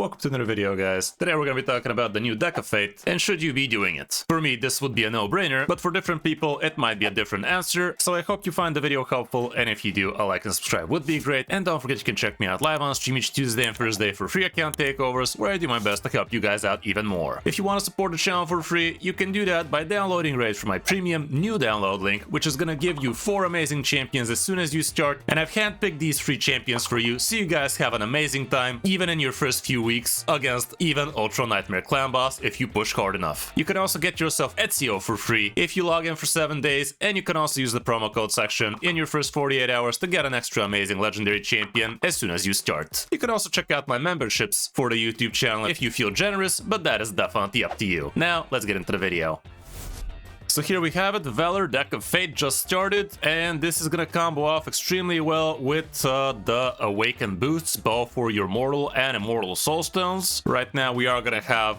Welcome to another video, guys. Today we're gonna be talking about the new Deck of Fate and should you be doing it. For me, this would be a no-brainer, but for different people, it might be a different answer, so I hope you find the video helpful, and if you do, a like and subscribe would be great, and don't forget you can check me out live on stream each Tuesday and Thursday for free account takeovers, where I do my best to help you guys out even more. If you want to support the channel for free, you can do that by downloading Raid from my premium new download link, which is gonna give you 4 amazing champions as soon as you start, and I've handpicked these 3 champions for you, so you guys have an amazing time, even in your first few weeks, against even Ultra Nightmare Clan Boss if you push hard enough. You can also get yourself Ezio for free if you log in for 7 days, and you can also use the promo code section in your first 48 hours to get an extra amazing legendary champion as soon as you start. You can also check out my memberships for the YouTube channel if you feel generous, but that is definitely up to you. Now, let's get into the video. So here we have it, the Valor Deck of Fate just started, and this is gonna combo off extremely well with the Awaken boosts, both for your Mortal and Immortal Soulstones. Right now we are gonna have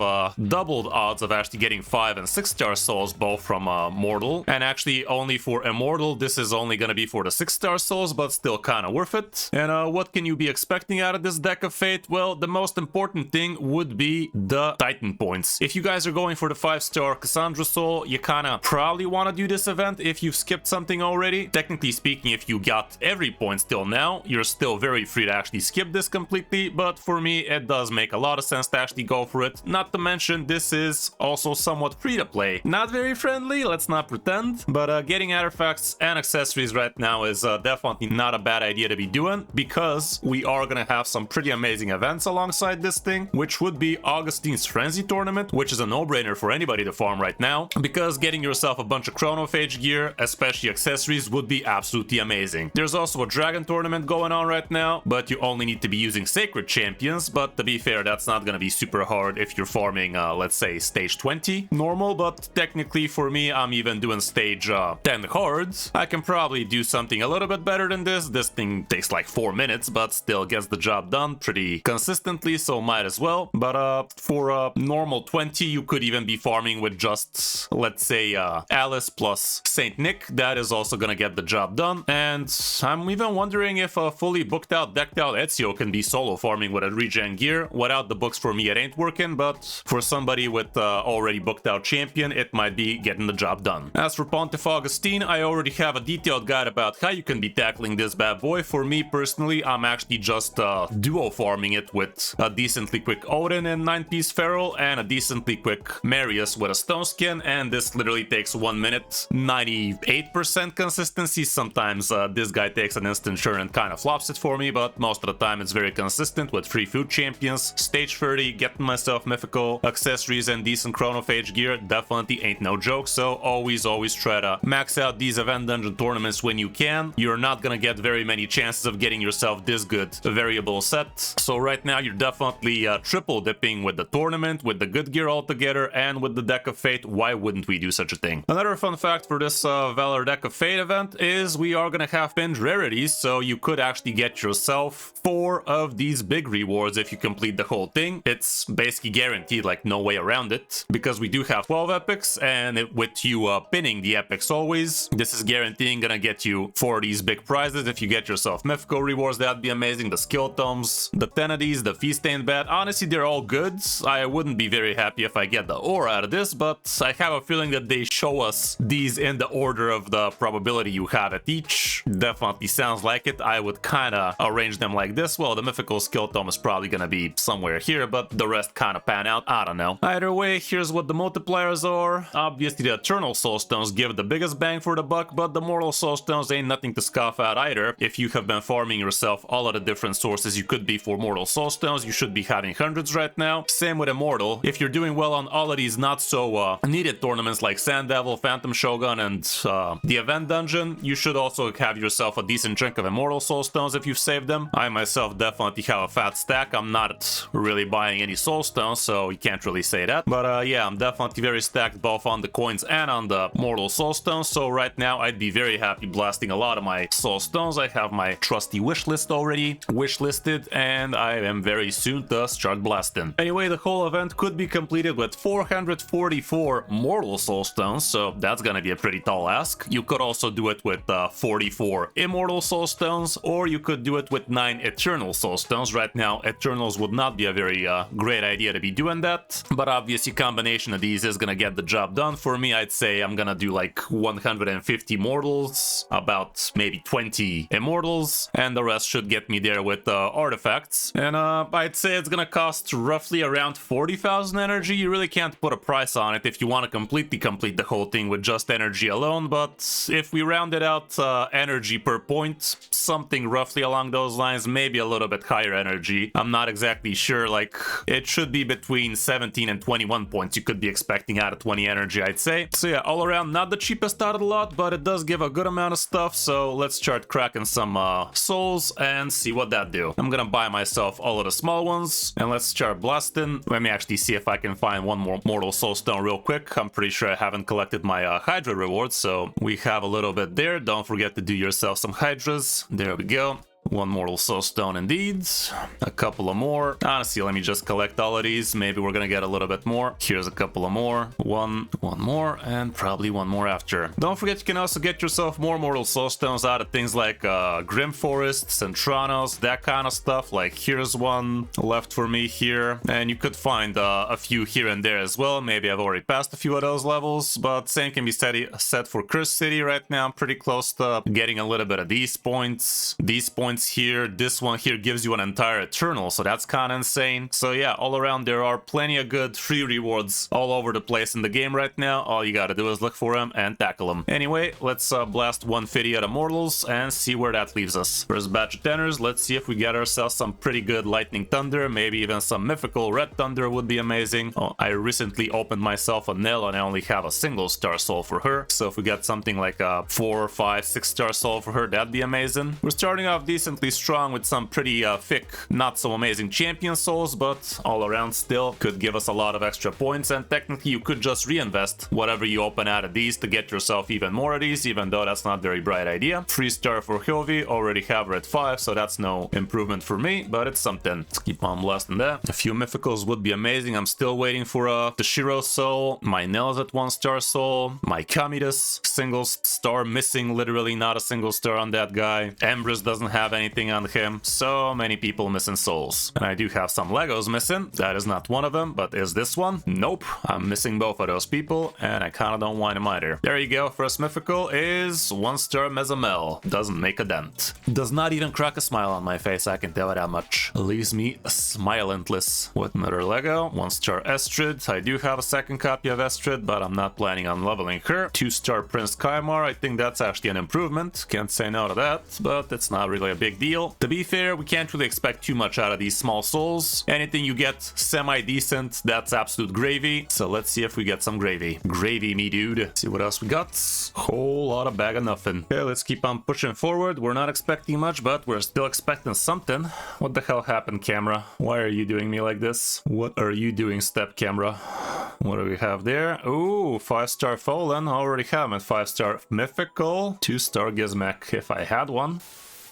doubled odds of actually getting 5 and 6-star souls, both from Mortal, and actually only for Immortal, this is only gonna be for the 6-star souls, but still kinda worth it. And what can you be expecting out of this Deck of Fate? Well, the most important thing would be the Titan points. If you guys are going for the 5-star Cassandra Soul, you kinda probably want to do this event if you've skipped something already. Technically speaking, if you got every point still now, you're still very free to actually skip this completely, but for me it does make a lot of sense to actually go for it. Not to mention, this is also somewhat free to play. Not very friendly, let's not pretend, but getting artifacts and accessories right now is definitely not a bad idea to be doing, because we are gonna have some pretty amazing events alongside this thing, which would be Augustine's Frenzy Tournament, which is a no-brainer for anybody to farm right now, because getting yourself a bunch of Chronophage gear, especially accessories, would be absolutely amazing. There's also a Dragon Tournament going on right now, but you only need to be using Sacred Champions, but to be fair, that's not gonna be super hard if you're farming, let's say, stage 20 normal, but technically for me, I'm even doing stage 10 cards. I can probably do something a little bit better than this. This thing takes like 4 minutes, but still gets the job done pretty consistently, so might as well. But for normal 20, you could even be farming with just, let's say, Alice plus Saint Nick. That is also gonna get the job done, and I'm even wondering if a fully booked out, decked out Ezio can be solo farming with a regen gear. Without the books, for me it ain't working, but for somebody with already booked out champion, it might be getting the job done. As for Pontiff Augustine, I already have a detailed guide about how you can be tackling this bad boy. For me personally, I'm actually just duo farming it with a decently quick Odin and 9-piece Feral and a decently quick Marius with a Stone Skin, and this literally takes 1 minute, 98% consistency. Sometimes this guy takes an instant turn and kind of flops it for me, but most of the time it's very consistent with free food champions. Stage 30, getting myself mythical accessories and decent Chronophage gear definitely ain't no joke, so always try to max out these event dungeon tournaments when you can. You're not gonna get very many chances of getting yourself this good variable set, so right now you're definitely triple dipping with the tournament, with the good gear altogether, and with the Deck of Fate. Why wouldn't we do such a thing? Another fun fact for this Valor Deck of Fate event is we are gonna have pinned rarities, so you could actually get yourself 4 of these big rewards if you complete the whole thing. It's basically guaranteed, like no way around it, because we do have 12 epics, and with you pinning the epics always, this is guaranteeing gonna get you 4 of these big prizes. If you get yourself mythical rewards, that'd be amazing. The skill tomes, the 10 of these, the feast ain't bad. Honestly, they're all good. I wouldn't be very happy if I get the ore out of this, but I have a feeling that they show us these in the order of the probability you have at each. Definitely sounds like it. I would kind of arrange them like this. Well, the mythical skill tome is probably gonna be somewhere here, but the rest kind of pan out. I don't know. Either way, here's what the multipliers are. Obviously, the Eternal Soulstones give the biggest bang for the buck, but the Mortal Soulstones ain't nothing to scoff at either. If you have been farming yourself all of the different sources you could be for Mortal Soulstones, you should be having hundreds right now. Same with Immortal. If you're doing well on all of these not so needed tournaments like Sand Devil, Phantom Shogun, and the event dungeon, you should also have yourself a decent chunk of Immortal Soulstones if you've saved them. I myself definitely have a fat stack. I'm not really buying any Soulstones, so you can't really say that. But yeah, I'm definitely very stacked both on the coins and on the Mortal Soulstones, so right now I'd be very happy blasting a lot of my Soulstones. I have my trusty wish list already wishlisted, and I am very soon to start blasting. Anyway, the whole event could be completed with 444 Mortal Soulstones stones, so that's gonna be a pretty tall ask. You could also do it with 44 immortal soul stones, or you could do it with 9 eternal soul stones. Right now, eternals would not be a very great idea to be doing that, but obviously combination of these is gonna get the job done. For me, I'd say I'm gonna do like 150 mortals, about maybe 20 immortals, and the rest should get me there with artifacts. And I'd say it's gonna cost roughly around 40,000 energy. You really can't put a price on it if you want to completely complete the whole thing with just energy alone, but if we rounded out energy per point, something roughly along those lines, maybe a little bit higher energy. I'm not exactly sure, like it should be between 17 and 21 points you could be expecting out of 20 energy, I'd say. So yeah, all around not the cheapest out of the lot, but it does give a good amount of stuff, so let's start cracking some souls and see what that do. I'm gonna buy myself all of the small ones, and let's start blasting. Let me actually see if I can find one more mortal soul stone real quick. I'm pretty sure I haven't collected my Hydra rewards, so we have a little bit there. Don't forget to do yourself some Hydras. There we go. One mortal soul stone indeed. A couple of more. Honestly, let me just collect all of these. Maybe we're gonna get a little bit more. Here's a couple of more. One more, and probably one more after. Don't forget you can also get yourself more mortal soul stones out of things like Grim Forest, Centranos, that kind of stuff. Like here's one left for me here. And you could find a few here and there as well. Maybe I've already passed a few of those levels, but same can be said for Cursed City right now. I'm pretty close to getting a little bit of these points. These points here, this one here gives you an entire eternal, so that's kind of insane. So yeah, all around there are plenty of good free rewards all over the place in the game right now. All you gotta do is look for them and tackle them. Anyway, let's blast 150 at Immortals and see where that leaves us. First batch of tenors, let's see if we get ourselves some pretty good Lightning Thunder, maybe even some mythical Red Thunder would be amazing. Oh, I recently opened myself a Nell and I only have a single star soul for her, so if we get something like a 4, 5, 6 star soul for her, that'd be amazing. We're starting off decently strong with some pretty thick, not so amazing champion souls, but all around still could give us a lot of extra points, and technically you could just reinvest whatever you open out of these to get yourself even more of these, even though that's not a very bright idea. 3 star for Hyovi, already have her at 5, so that's no improvement for me, but it's something. Let's keep on blasting that. A few mythicals would be amazing. I'm still waiting for a Toshiro soul, my Nell's at 1 star soul, my Kamidus, single star missing, literally not a single star on that guy. Empress doesn't have anything on him. So many people missing souls. And I do have some Legos missing. That is not one of them, but is this one? Nope. I'm missing both of those people, and I kind of don't want him either. There you go. First mythical is 1 star Mezamel. Doesn't make a dent. Does not even crack a smile on my face, I can tell it that much. Leaves me smilentless. With another Lego, 1 star Estrid. I do have a second copy of Estrid, but I'm not planning on leveling her. 2 star Prince Kaimar. I think that's actually an improvement. Can't say no to that, but it's not really a big deal. To be fair, we can't really expect too much out of these small souls. Anything you get semi-decent, that's absolute gravy. So let's see if we get some gravy. Gravy me, dude. See what else we got. Whole lot of bag of nothing. Okay, let's keep on pushing forward. We're not expecting much, but we're still expecting something. What the hell happened, camera? Why are you doing me like this? What are you doing, step camera? What do we have there? Ooh, 5 star Fallen. Already have him at 5 star Mythical. 2 star Gizmek if I had one.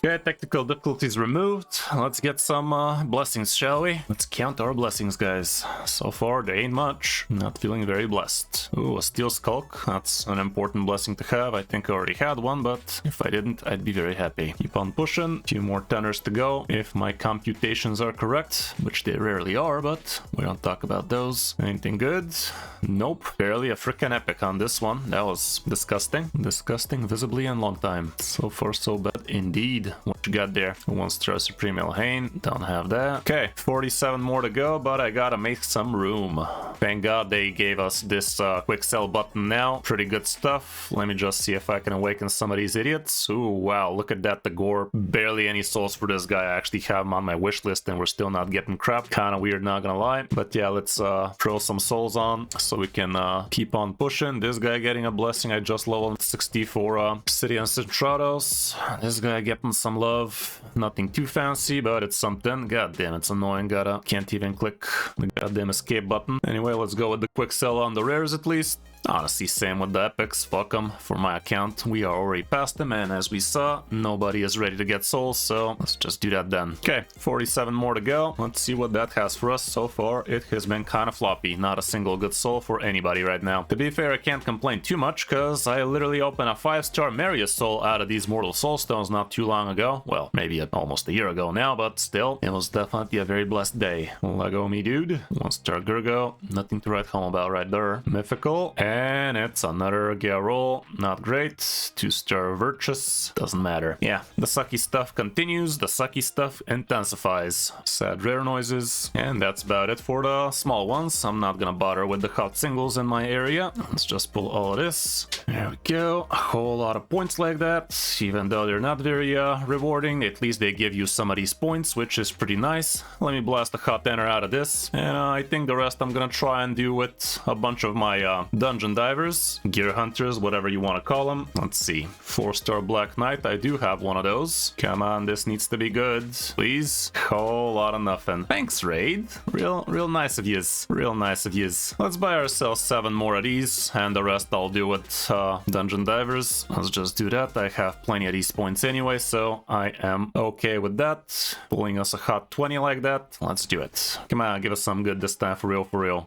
Okay, technical difficulties removed. Let's get some blessings, shall we? Let's count our blessings, guys. So far, they ain't much. Not feeling very blessed. Ooh, a Steel Skulk. That's an important blessing to have. I think I already had one, but if I didn't, I'd be very happy. Keep on pushing. A few more tenors to go, if my computations are correct, which they rarely are, but we don't talk about those. Anything good? Nope. Barely a freaking epic on this one. That was disgusting. Disgusting, visibly, and long time. So far, so bad indeed. What you got there? 1 star Supreme Elhain. Don't have that. Okay, 47 more to go, but I gotta make some room. Thank God they gave us this quick sell button now. Pretty good stuff. Let me just see if I can awaken some of these idiots. Ooh, wow, look at that, the gore. Barely any souls for this guy. I actually have him on my wish list and we're still not getting crap. Kind of weird, not gonna lie. But yeah, let's throw some souls on so we can keep on pushing. This guy getting a blessing. I just leveled 60 for Obsidian Centrados. This guy getting some love. Nothing too fancy, but it's something. God damn, it's annoying. Can't even click the goddamn escape button. Anyway, let's go with the quick sell on the rares at least. Honestly, same with the epics, fuck them. For my account, we are already past them, and as we saw, nobody is ready to get souls, so let's just do that then. Okay, 47 more to go. Let's see what that has for us. So far, it has been kind of floppy. Not a single good soul for anybody right now. To be fair, I can't complain too much, because I literally opened a 5-star Marius soul out of these Mortal Soul Stones not too long ago. Well, maybe almost a year ago now, but still, it was definitely a very blessed day. Lego me, dude. 1-star Gurgo. Nothing to write home about right there. Mythical. And it's another Garol. Not great. 2-star Virtus. Doesn't matter. Yeah, the sucky stuff continues. The sucky stuff intensifies. Sad rare noises. And that's about it for the small ones. I'm not gonna bother with the hot singles in my area. Let's just pull all of this. There we go. A whole lot of points like that. Even though they're not very rewarding, at least they give you some of these points, which is pretty nice. Let me blast the hot enter out of this. And I think the rest I'm gonna try and do with a bunch of my dungeon divers, gear hunters, whatever you want to call them. Let's see. 4-star Black Knight. I do have one of those. Come on, this needs to be good. Please. Whole lot of nothing. Thanks, Raid. Real nice of yous. Real nice of yous. Let's buy ourselves 7 more of these, and the rest I'll do with dungeon divers. Let's just do that. I have plenty of these points anyway, so I am okay with that. Pulling us a hot 20 like that. Let's do it. Come on, give us some good this time, for real, for real.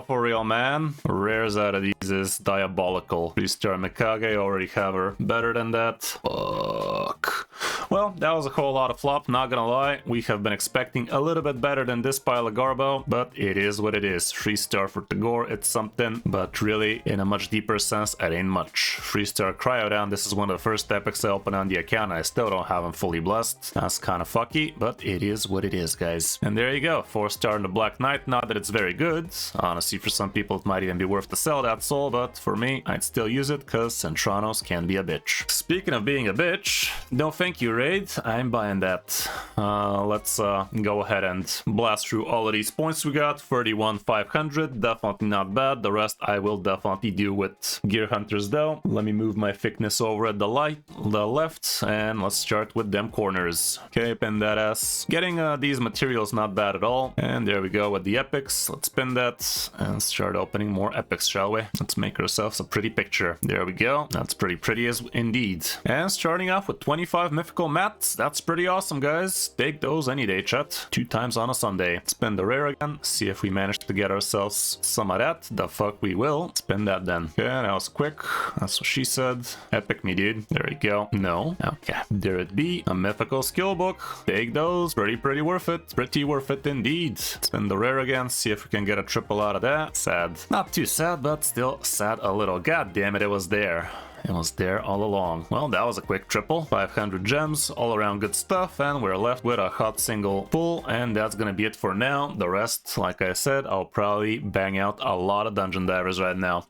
For real, man. Rares out of these is diabolical. 3-star Mikage, already have her. Better than that. Fuck. Well, that was a whole lot of flop, not gonna lie. We have been expecting a little bit better than this pile of Garbo, but it is what it is. 3-star for Tagore, it's something, but really, in a much deeper sense, it ain't much. 3-star Cryodown, this is one of the first epics I opened on the account, I still don't have them fully blessed. That's kind of fucky, but it is what it is, guys. And there you go, 4-star in the Black Knight, not that it's very good. Honestly, for some people it might even be worth to sell that soul, but for me, I'd still use it, cause Centranos can be a bitch. Speaking of being a bitch, no thank you, Raid, I'm buying that. Let's go ahead and blast through all of these points we got. 31,500, definitely not bad. The rest I will definitely do with gear hunters though. Let me move my thickness over at the left, and let's start with them corners. Okay, pin that ass. Getting these materials not bad at all. And there we go with the epics. Let's pin that and start opening more epics, shall we? Let's make ourselves a pretty picture. There we go. That's pretty pretty as indeed. And starting off with 25 mythical mats. That's pretty awesome, guys. Take those any day, chat. 2 times on a Sunday. Spin the rare again. See if we manage to get ourselves some of that. The fuck we will. Spin that then. Okay, that was quick. That's what she said. Epic me, dude. There you go. No. Okay. There it be. A mythical skill book. Take those. Pretty worth it. Pretty worth it indeed. Spin the rare again. See if we can get a triple out of that. Sad. Not too sad, but still sad a little. God damn it, it was there. It was there all along. Well, that was a quick triple. 500 gems, all around good stuff, and we're left with a hot single pull, and that's gonna be it for now. The rest, like I said, I'll probably bang out a lot of dungeon divers right now.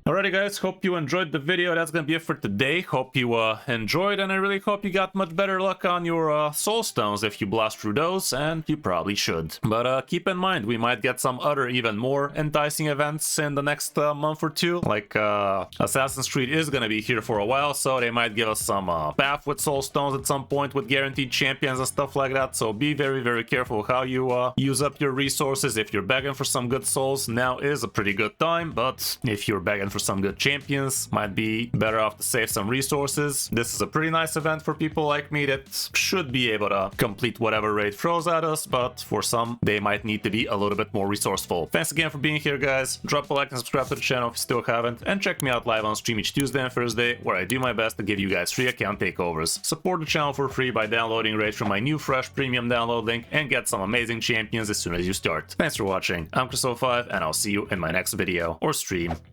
Alrighty guys, hope you enjoyed the video. That's gonna be it for today. Hope you enjoyed, and I really hope you got much better luck on your soul stones if you blast through those, and you probably should. But keep in mind, we might get some other even more enticing events in the next month or two. Like Assassin's Creed is gonna be here for a while, so they might give us some path with soul stones at some point with guaranteed champions and stuff like that. So be very careful how you use up your resources. If you're begging for some good souls, now is a pretty good time, but if you're begging for some good champions, might be better off to save some resources. This is a pretty nice event for people like me that should be able to complete whatever raid throws at us, but for some, they might need to be a little bit more resourceful. Thanks again for being here, guys. Drop a like and subscribe to the channel if you still haven't, and check me out live on stream each Tuesday and Thursday, where I do my best to give you guys free account takeovers. Support the channel for free by downloading Raid from my new fresh premium download link, and get some amazing champions as soon as you start. Thanks for watching. I'm Chris05, and I'll see you in my next video or stream.